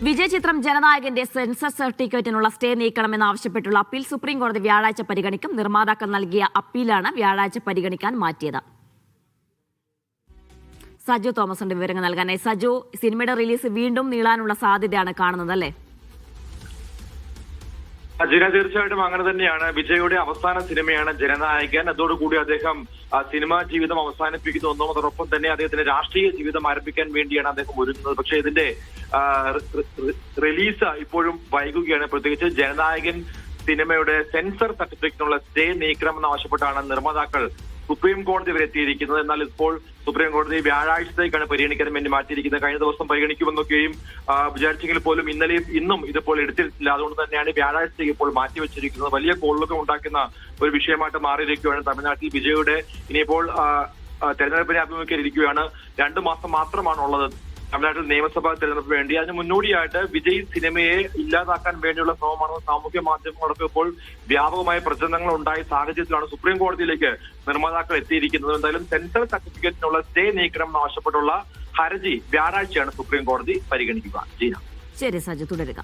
വിജയ് ചിത്രം ജനനായകന്റെ sensor സർട്ടിഫിക്കറ്റിനുള്ള stay നീക്കണമെന്നാവശ്യപ്പെട്ടുള്ള appeal supreme കോടതി വ്യാഴാഴ്ച പരിഗണിക്കും. നിർമ്മാതാക്കൾ നൽകിയ അപ്പീലാണ് വ്യാഴാഴ്ച പരിഗണിക്കാൻ മാറ്റിയത്. സജു തോമസിന്റെ വിവരങ്ങൾ നൽകാനായി. സജു, സിനിമയുടെ റിലീസ് വീണ്ടും നീളാനുള്ള സാധ്യതയാണ് കാണുന്നത്, അല്ലേ? ജിന, തീർച്ചയായിട്ടും അങ്ങനെ തന്നെയാണ്. വിജയുടെ അവസാന സിനിമയാണ് ജനനായകൻ. അതോടുകൂടി അദ്ദേഹം സിനിമാ ജീവിതം അവസാനിപ്പിക്കുന്നു എന്നും അതോടൊപ്പം തന്നെ അദ്ദേഹത്തിന്റെ രാഷ്ട്രീയ ജീവിതം ആരംഭിക്കാൻ വേണ്ടിയാണ് അദ്ദേഹം ഒരുങ്ങുന്നത്. പക്ഷേ ഇതിന്റെ റിലീസ് ഇപ്പോഴും വൈകുകയാണ്. പ്രത്യേകിച്ച് ജനനായകൻ സിനിമയുടെ സെൻസർ സർട്ടിഫിക്കറ്റിനുള്ള സ്റ്റേ നീക്കണമെന്നാവശ്യപ്പെട്ടാണ് നിർമ്മാതാക്കൾ സുപ്രീം കോടതി വരെ എത്തിയിരിക്കുന്നത്. എന്നാൽ ഇപ്പോൾ സുപ്രീം കോടതി വ്യാഴാഴ്ചത്തേക്കാണ് പരിഗണിക്കാൻ വേണ്ടി മാറ്റിയിരിക്കുന്നത്. കഴിഞ്ഞ ദിവസം പരിഗണിക്കുമെന്നൊക്കെയും വിചാരിച്ചെങ്കിൽ പോലും ഇന്നലെയും ഇന്നും ഇതിപ്പോൾ എടുത്തിട്ടില്ല. അതുകൊണ്ട് തന്നെയാണ് വ്യാഴാഴ്ചത്തേക്ക് ഇപ്പോൾ മാറ്റിവെച്ചിരിക്കുന്നത്. വലിയ കോളിലൊക്കെ ഉണ്ടാക്കുന്ന ഒരു വിഷയമായിട്ട് മാറിയിരിക്കുകയാണ്. തമിഴ്നാട്ടിൽ വിജയുടെ ഇനിയിപ്പോൾ തെരഞ്ഞെടുപ്പിനെ അഭിമുഖീകരിക്കുകയാണ്. 2 മാസം മാത്രമാണുള്ളത് തമിഴ്നാട്ടിൽ നിയമസഭാ തെരഞ്ഞെടുപ്പ് വേണ്ടി. അതിന് മുന്നോടിയായിട്ട് വിജയ് സിനിമയെ ഇല്ലാതാക്കാൻ വേണ്ടിയുള്ള ശ്രമമാണെന്ന് സാമൂഹ്യ മാധ്യമങ്ങളൊക്കെ ഇപ്പോൾ വ്യാപകമായ പ്രചരണങ്ങൾ ഉണ്ടായ സാഹചര്യത്തിലാണ് സുപ്രീം കോടതിയിലേക്ക് നിർമ്മാതാക്കൾ എത്തിയിരിക്കുന്നത്. എന്തായാലും സെൻസർ സർട്ടിഫിക്കറ്റിനുള്ള സ്റ്റേ നീക്കണമെന്ന് ആവശ്യപ്പെട്ടുള്ള ഹർജി വ്യാഴാഴ്ചയാണ് സുപ്രീം കോടതി പരിഗണിക്കുക. ജീന, ശരി സജു, തുടരുക.